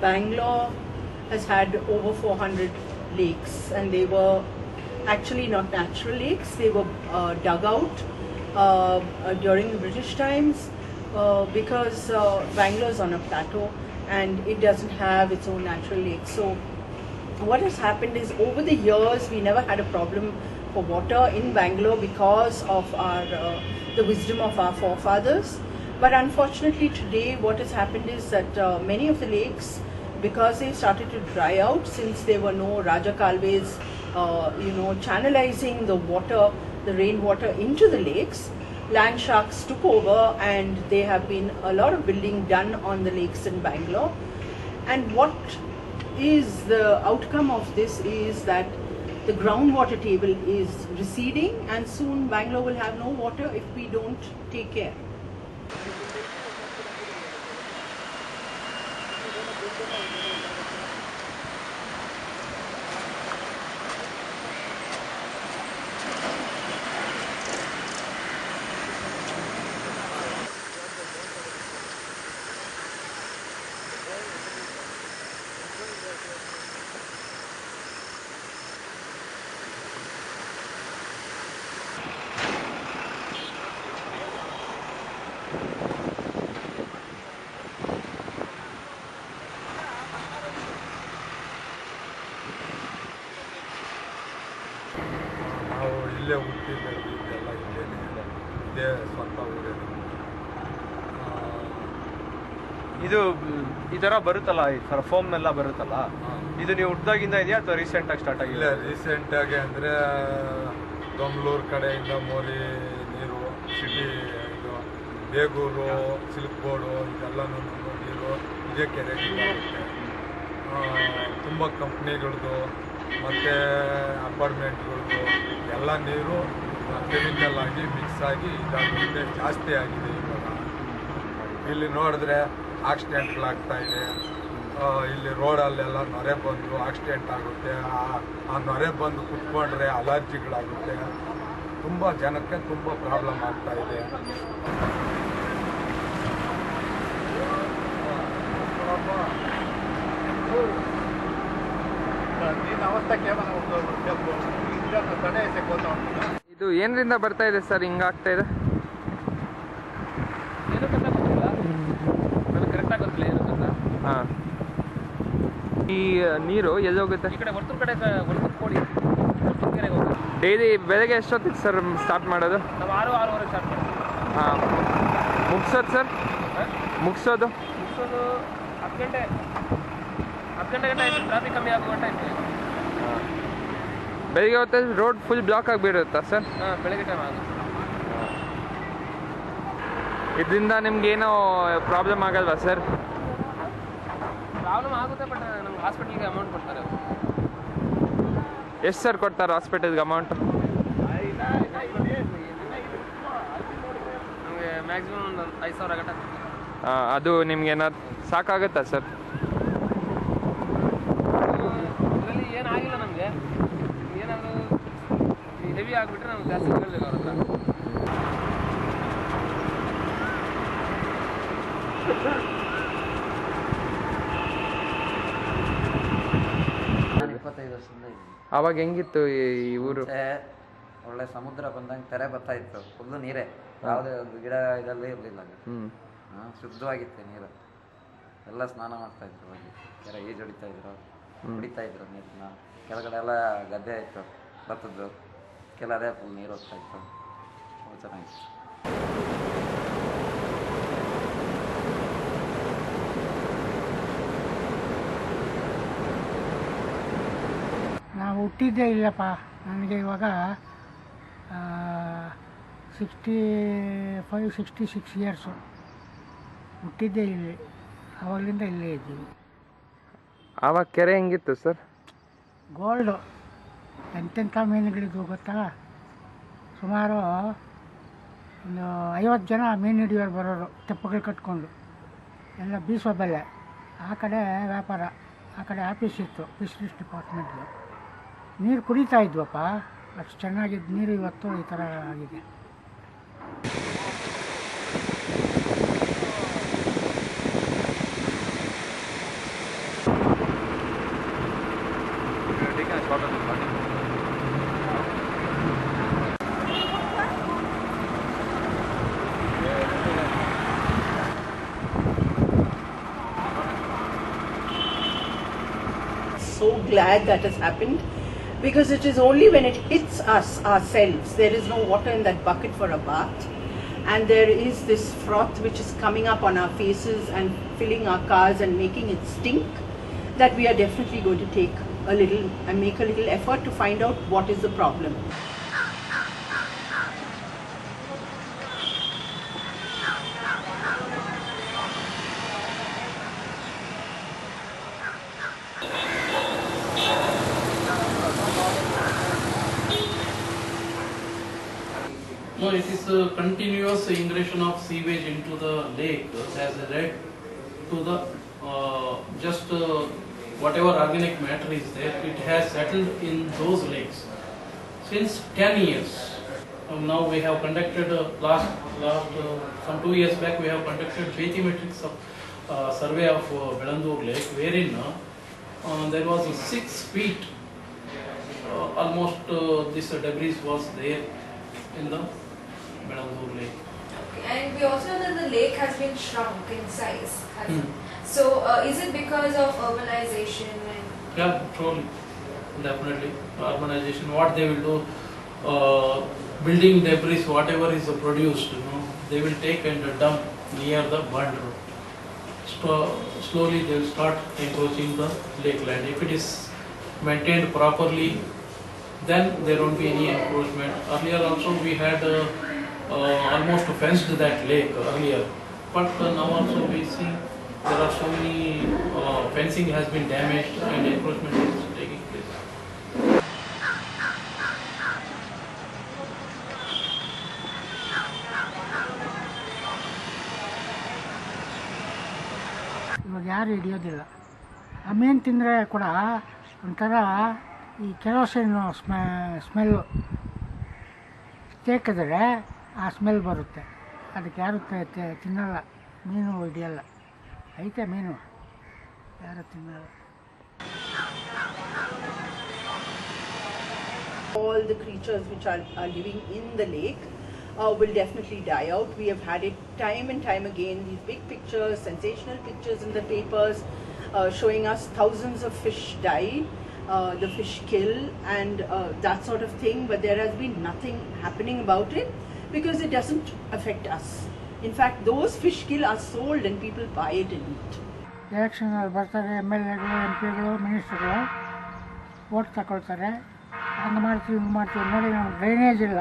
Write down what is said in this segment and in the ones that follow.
Bangalore has had over 400 lakes, and they were actually not natural lakes. They were dug out during the British times because Bangalore is on a plateau and it doesn't have its own natural lakes. So what has happened is, over the years we never had a problem for water in Bangalore because of the wisdom of our forefathers. But unfortunately today what has happened is that many of the lakes, because they started to dry out, since there were no Raja Kalves channelizing the water, the rainwater into the lakes, land sharks took over, and there have been a lot of building done on the lakes in Bangalore. And what is the outcome of this is that the groundwater table is receding, and soon Bangalore will have no water if we don't take care. ಇಲ್ಲೇ ಹುಟ್ಟಿ ಬೆಳೆದಿದ್ದೆಲ್ಲ ಇಲ್ಲೇನೇ ಇದೆ, ಇದೇ ಸ್ವಂತ ಊರೇ. ಇದು ಈ ಥರ ಬರುತ್ತಲ್ಲ, ಈ ಥರ ಫೋಮ್ ಎಲ್ಲ ಬರುತ್ತಲ್ಲ, ಇದು ನೀವು ಹುಟ್ಟಿದಾಗಿಂದ ಇದೆಯಾ ಅಥವಾ ರೀಸೆಂಟಾಗಿ ಸ್ಟಾರ್ಟ್ ಆಗಿಲ್ಲ? ರೀಸೆಂಟಾಗಿ ಅಂದರೆ ಬೆಂಗಳೂರು ಕಡೆಯಿಂದ ಮೋರಿ ನೀರು, ಸಿಟಿ ಇದು ಬೇಗೂರು, ಸಿಲ್ಕ್ ಬೋರ್ಡು, ಇದೆಲ್ಲನೂ ನೀರು ಇದೇ ಕೆರೆಗೆ ಬರುತ್ತೆ. ತುಂಬ ಕಂಪ್ನಿಗಳದ್ದು ಮತ್ತು ಅಪಾರ್ಟ್ಮೆಂಟ್ಗಳದ್ದು ಎಲ್ಲ ನೀರು ಕೆಮಿಕಲ್ ಆಗಿ ಮಿಕ್ಸ್ ಆಗಿ ಇದಾಗುತ್ತೆ, ಜಾಸ್ತಿ ಆಗಿದೆ ಇವಾಗ. ಇಲ್ಲಿ ನೋಡಿದ್ರೆ ಆಕ್ಸಿಡೆಂಟ್ಗಳಾಗ್ತಾಯಿದೆ. ಇಲ್ಲಿ ರೋಡಲ್ಲೆಲ್ಲ ನೊರೆ ಬಂದು ಆಕ್ಸಿಡೆಂಟ್ ಆಗುತ್ತೆ. ಆ ನೊರೆ ಬಂದು ಕುತ್ಕೊಂಡ್ರೆ ಅಲರ್ಜಿಗಳಾಗುತ್ತೆ. ತುಂಬ ಜನಕ್ಕೆ ತುಂಬ ಪ್ರಾಬ್ಲಮ್ ಆಗ್ತಾಯಿದೆ. ಇದು ಏನರಿಂದ ಬರ್ತಾ ಇದೆ ಸರ್, ಹಿಂಗಾಗ್ತಾ ಇದೆ? ಹಾಂ, ಈ ನೀರು ಎಲ್ಲಿ ಹೋಗುತ್ತೆ? ಈ ಕಡೆ ವರ್ತೂರು ಕಡೆ, ವರ್ತೂರು ಕೋಡಿ ವರ್ತೂರು ಕೆರೆಗೆ ಹೋಗುತ್ತೆ. ಡೈಲಿ ಬೆಳಗ್ಗೆ ಎಷ್ಟೊತ್ತಿಗೆ ಸರ್ ಸ್ಟಾರ್ಟ್ ಮಾಡೋದು? ನಾವು 6-6:30 ಸ್ಟಾರ್ಟ್ ಮಾಡ್ತೀವಿ. ಹಾಂ, ಮುಗಿಸೋದು ಸರ್? ಮುಗಿಸೋದು 10 ಗಂಟೆ 10 ಗಂಟೆ ಆಯಿತು. ಟ್ರಾಫಿಕ್ ಕಮ್ಮಿ ಆಗೋ ಗಂಟೆ ಆಯಿತು. ಬೆಳಿಗ್ಗೆ ಹೊತ್ತು ರೋಡ್ ಫುಲ್ ಬ್ಲಾಕ್ ಆಗಿಬಿಡುತ್ತಾ ಸರ್? ಹಾಂ, ಬೆಳಗ್ಗೆ ಟೈಮ್ ಆಗುತ್ತೆ. ಇದರಿಂದ ನಿಮ್ಗೇನೋ ಪ್ರಾಬ್ಲಮ್ ಆಗಲ್ವಾ ಸರ್? ಪ್ರಾಬ್ಲಮ್ ಆಗುತ್ತೆ, ಬಟ್ ನಮ್ಗೆ ಹಾಸ್ಪಿಟ್ಲಿಗೆ ಅಮೌಂಟ್ ಕೊಡ್ತಾರೆ. ಎಷ್ಟು ಸರ್ ಕೊಡ್ತಾರೆ ಹಾಸ್ಪಿಟಲ್ಗೆ ಅಮೌಂಟ್? ನಮಗೆ ಮ್ಯಾಕ್ಸಿಮಮ್ ಒಂದು 5,000 ಗಂಟೆ. ಅದು ನಿಮ್ಗೇನಾದ್ರು ಸಾಕಾಗುತ್ತಾ ಸರ್? ಇದರಲ್ಲಿ ಏನಾಗಿಲ್ಲ ನಮಗೆ. ಏನಾದರೂ ಹೆವಿ ಆಗಿಬಿಟ್ರೆ ನಮ್ಗೆ ಜಾಸ್ತಿ ಕೇಳಬೇಕು ಅವ್ರ ಹತ್ರ. ನಾನು 25 ವರ್ಷದಿಂದ ಇದ್ದೀನಿ. ಅವಾಗ ಹೆಂಗಿತ್ತು ಈ ಊರು? ಒಳ್ಳೆ ಸಮುದ್ರ ಬಂದಂಗೆ ತೆರೆ ಬರ್ತಾ ಇತ್ತು, ಫುಲ್ಲು ನೀರೇ, ಯಾವುದೇ ಒಂದು ಗಿಡ ಇದಲ್ಲೇ ಇರಲಿಲ್ಲ. ಶುದ್ಧವಾಗಿತ್ತು ನೀರು. ಎಲ್ಲ ಸ್ನಾನ ಮಾಡ್ತಾ ಇದ್ರು, ಹೋಗಿ ಕೆರೆ ಈಜು ಹೊಡಿತಾ ಇದ್ರು, ಕುಡಿತಾ ಇದ್ರು ನೀರನ್ನ. ಕೆಳಗಡೆ ಎಲ್ಲ ಗದ್ದೆ ಇತ್ತು, ಭತ್ತದ್ದು ಕೆಲದೇ ಫುಲ್ ನೀರು ಹೋಗ್ತಾ ಇತ್ತು. ಚೆನ್ನಾಗಿತ್ತು. ನಾವು ಹುಟ್ಟಿದ್ದೇ ಇಲ್ಲಪ್ಪ. ನನಗೆ ಇವಾಗ 65-66 ಇಯರ್ಸು. ಹುಟ್ಟಿದ್ದೇ ಇಲ್ಲಿ, ಆವಾಗಲಿಂದ ಇಲ್ಲೇ ಇದ್ದೀವಿ. ಆವಾಗ ಕೆರೆ ಹೆಂಗಿತ್ತು ಸರ್? ಗೋಲ್ಡು. ಎಂತೆಂಥ ಮೀನುಗಳಿದ್ವು ಗೊತ್ತಾ? ಸುಮಾರು ಒಂದು 50 ಜನ ಮೀನು ಹಿಡಿಯೋರು ಬರೋರು, ತೆಪ್ಪಗಳು ಕಟ್ಕೊಂಡು. ಎಲ್ಲ ಬೀಸೋ ಬೆಲೆ. ಆ ಕಡೆ ವ್ಯಾಪಾರ, ಆ ಕಡೆ ಆಫೀಸ್ ಇತ್ತು, ಫಿಶರೀಸ್ ಡಿಪಾರ್ಟ್ಮೆಂಟ್ದು. ನೀರು ಕುಡಿತಾ ಇದ್ವಪ್ಪ, ಅಷ್ಟು ಚೆನ್ನಾಗಿದ್ದು ನೀರು ಇವತ್ತು ಈ ಥರ ಆಗಿದೆ. glad that has happened, because it is only when it hits us ourselves, there is no water in that bucket for a bath, and there is this froth which is coming up on our faces and filling our cars and making it stink, that we are definitely going to take a little and make a little effort to find out what is the problem. No, it is a continuous ingression of sewage into the lake has led to the whatever organic matter is there, it has settled in those lakes since 10 years. Now we have conducted some 2 years back we have conducted bathymetrics of survey of Belandur Lake, wherein there was 6 feet almost this debris was there in the Belandur Lake. Okay. And we also know that the lake has been shrunk in size. So is it because of urbanization? Yeah, truly, definitely. Urbanization, what they will do, building debris, whatever is produced, they will take and dump near the bund road. Slowly they will start encroaching the lakeland. If it is maintained properly, then there won't be any encroachment. Earlier also we had almost fenced that lake earlier, but now also we see there are so many fencing has been damaged and encroachment is taking place. ಇವಾಗ ಯಾರು ಹಿಡಿಯೋದಿಲ್ಲ. ಆ ಮೀನು ತಿಂದರೆ ಕೂಡ ಒಂಥರ ಈ kerosene smell ತೇಕಿದ್ರೆ ಆ smell ಬರುತ್ತೆ. ಅದಕ್ಕೆ ಯಾರು ತಿನ್ನಲ್ಲ, ಮೀನು ಹಿಡಿಯಲ್ಲ. ಐತೆ ಮೀನು, ಯಾರು ತಿನ್ನಲ್ಲ. All the creatures which are living in the lake will definitely die out. We have had it time and time again, these big pictures, sensational pictures in the papers showing us thousands of fish die, the fish kill and that sort of thing, but there has been nothing happening about it because it doesn't affect us. In fact, those fish kill are sold and people buy it and eat. ಎಲೆಕ್ಷನಲ್ಲಿ ಬರ್ತಾರೆ MLAಗಳು, MP ಗಳು, ಮಿನಿಸ್ಟ್ರುಗಳು vote ತಗೊಳ್ತಾರೆ. ಹಂಗೆ ಮಾಡ್ತೀವಿ, ಹಿಂಗೆ ಮಾಡ್ತೀವಿ. ನೋಡಿ, ನಮ್ಗೆ drainage ಇಲ್ಲ,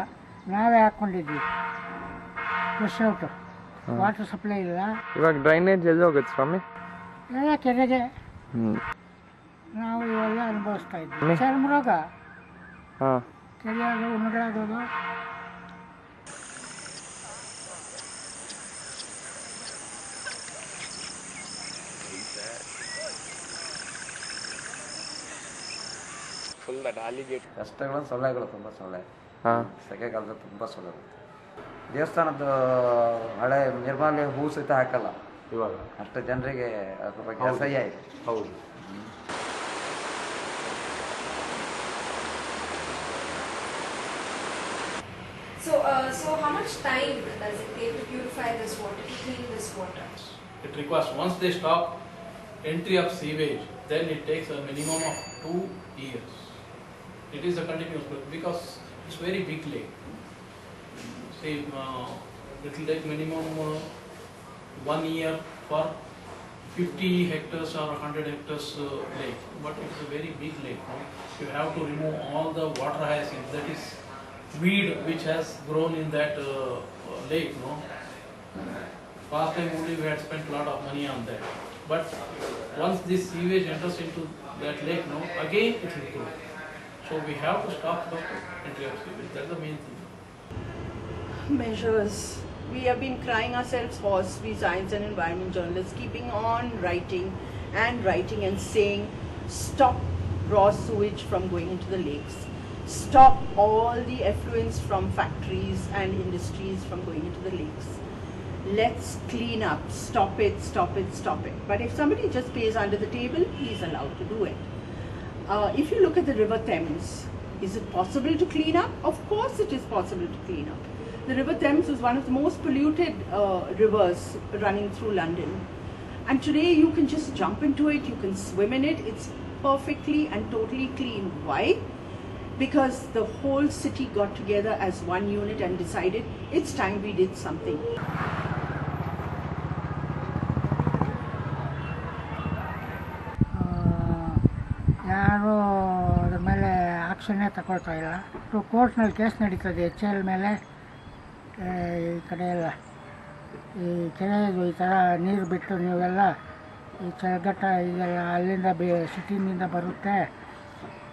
ನಾವೇ ಹಾಕ್ಕೊಂಡಿದ್ವಿ. ಫ್ರೆಶ್ ಔಟು, ವಾಟರ್ ಸಪ್ಲೈ ಇಲ್ಲ. ಇವಾಗ ಡ್ರೈನೇಜ್ ಎಲ್ಲಿ ಹೋಗುತ್ತೆ ಸ್ವಾಮಿ? ಎಲ್ಲ ಕೆರೆಗೆ. ನಾವು ಇವೆಲ್ಲ ಅನುಭವಿಸ್ತಾ ಇದ್ವಿ. ಚರ್ಮ ರೋಗ, ಕೆರೆಯಾಗೋದು, ಉಣ್ಣಗಳಾಗೋದು. ಕಷ್ಟಗಳು, ಸೊಳ್ಳೆಗಳು ತುಂಬ ಸೊಳ್ಳೆ. ಸೆಕೆಗಾಲದಲ್ಲಿ ತುಂಬ ಸೊಳ್ಳೆ ಬರುತ್ತೆ. ದೇವಸ್ಥಾನದ ಹಳೆ ನಿರ್ಮಾಲ್ಯ ಹೂ ಸಹಿತ ಹಾಕಲ್ಲ ಇವಾಗ, ಅಷ್ಟು ಜನರಿಗೆ ಅದ್ರ ಬಗ್ಗೆ ಅಸಹ್ಯ ಇದೆ. ಹೌದು. So how much time does it take to purify this water, to clean this water? It requires, once they stop entry of sewage, then it takes a minimum of 2 years. It is a continuous process because it's very big lake. See, it will take minimum 1 year for 50 hectares or 100 hectares lake, but it's a very big lake. You have to remove all the water hyacinth, that is weed which has grown in that lake. Last time only we had spent a lot of money on that, but once this sewage enters into that lake, again it will grow. So we have to stop the entry of sewage. That's the main thing. Measures. We have been crying ourselves hoarse, we science and environment journalists, keeping on writing and saying, stop raw sewage from going into the lakes. Stop all the effluents from factories and industries from going into the lakes. Let's clean up. Stop it, stop it, stop it. But if somebody just pays under the table, he's allowed to do it. If you look at the River Thames, is it possible to clean up? Of course it is possible to clean up. The River Thames is one of the most polluted rivers running through London. And today you can just jump into it, you can swim in it. It's perfectly and totally clean. Why? Because the whole city got together as one unit and decided it's time we did something. ಯಾರು ಅದ್ರ ಮೇಲೆ ಆಕ್ಷನ್ನೇ ತಗೊಳ್ತಾ ಇಲ್ಲ. ಕೋರ್ಟ್ನಲ್ಲಿ case ನಡೀತದೆ HAL ಮೇಲೆ. ಈ ಕಡೆ ಎಲ್ಲ ಈ ಕೆರೆದು ಈ ಥರ ನೀರು ಬಿಟ್ಟು ನೀವೆಲ್ಲ ಈ ಚಳಗಟ್ಟ ಇದೆಲ್ಲ ಅಲ್ಲಿಂದ ಸಿಟಿನಿಂದ ಬರುತ್ತೆ,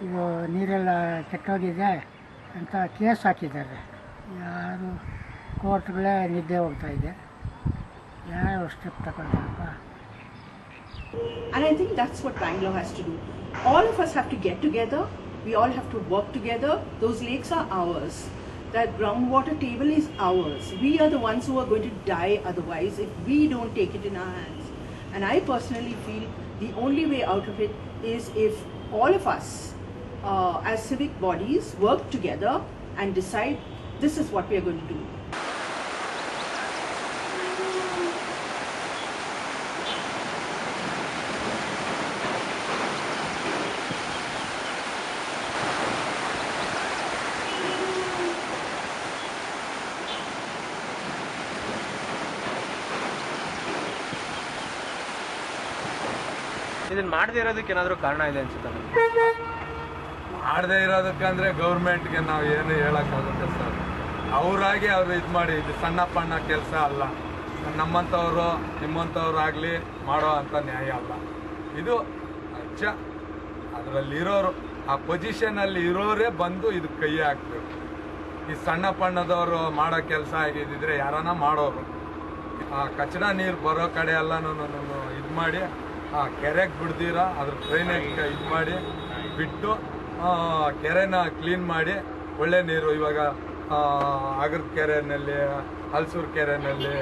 ಇದು ನೀರೆಲ್ಲ ಕೆಟ್ಟೋಗಿದೆ ಅಂತ ಕೇಸ್ ಹಾಕಿದ್ದಾರೆ. ಯಾರು ಕೋರ್ಟ್ಗಳೇ ನಿದ್ದೆ ಹೋಗ್ತಾ ಇದೆ, ಯಾರು step ತಗೊಳ್ತಾರಪ್ಪ. And I think that's what Bangalore has to do. All of us have to get together. We all have to work together. Those lakes are ours. That groundwater table is ours. We are the ones who are going to die otherwise if we don't take it in our hands. And I personally feel the only way out of it is if all of us as civic bodies work together and decide this is what we are going to do. ಇದನ್ನ ಮಾಡದೇ ಇರೋದಕ್ಕೆ ಏನಾದರೂ ಕಾರಣ ಇದೆ ಅನ್ಸುತ್ತೆ ನನಗೆ. ಮಾಡದೇ ಇರೋದಕ್ಕಂದ್ರೆ ಗೌರ್ಮೆಂಟ್ಗೆ ನಾವು ಏನು ಹೇಳೋಕ್ಕಾಗುತ್ತೆ ಸರ್. ಅವರಾಗಿ ಅವರು ಇದು ಮಾಡಿ, ಇದು ಸಣ್ಣ ಪಣ್ಣ ಕೆಲಸ ಅಲ್ಲ. ನಮ್ಮಂಥವ್ರು ನಿಮ್ಮಂಥವ್ರು ಆಗಲಿ ಮಾಡೋ ಅಂಥ ನ್ಯಾಯ ಅಲ್ಲ ಇದು. ಅಜ್ಜ ಅದರಲ್ಲಿರೋರು ಆ ಪೊಸಿಷನಲ್ಲಿ ಇರೋರೇ ಬಂದು ಇದು ಕೈ ಹಾಕ್ಬೇಕು. ಈ ಸಣ್ಣ ಪಣ್ಣದವರು ಮಾಡೋ ಕೆಲಸ ಆಗಿದ್ದಿದ್ರೆ ಯಾರನ್ನ ಮಾಡೋರು. ಆ ಕಚಡ ನೀರು ಬರೋ ಕಡೆ ಎಲ್ಲನೂ ಇದು ಮಾಡಿ ಆ ಕೆರೆಗೆ ಬಿಡ್ದಿರ ಅದ್ರ ಡ್ರೈನೇಜ್ ಇದು ಮಾಡಿ ಬಿಟ್ಟು ಕೆರೆನ ಕ್ಲೀನ್ ಮಾಡಿ ಒಳ್ಳೆ ನೀರು ಇವಾಗ ಆಗರದ ಕೆರೆಯಲ್ಲಿ, ಹಲಸೂರು ಕೆರೆಯಲ್ಲಿ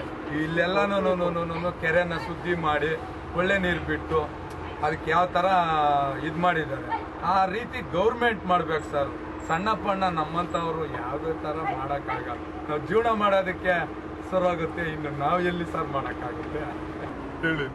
ಇಲ್ಲೆಲ್ಲನೂ ಕೆರೆನ ಶುದ್ಧಿ ಮಾಡಿ ಒಳ್ಳೆ ನೀರು ಬಿಟ್ಟು ಅದಕ್ಕೆ ಯಾವ ಥರ ಇದು ಮಾಡಿದ್ದಾರೆ ಆ ರೀತಿ ಗೌರ್ಮೆಂಟ್ ಮಾಡ್ಬೇಕು ಸರ್. ಸಣ್ಣ ಪಣ್ಣ ನಮ್ಮಂಥವ್ರು ಯಾವುದೇ ಥರ ಮಾಡೋಕ್ಕಾಗಲ್ಲ. ನಾವು ಜೀವನ ಮಾಡೋದಕ್ಕೆ ಸರ್ ಆಗುತ್ತೆ, ಇನ್ನು ನಾವು ಎಲ್ಲಿ ಸರ್ ಮಾಡೋಕ್ಕಾಗುತ್ತೆ ಹೇಳಿ.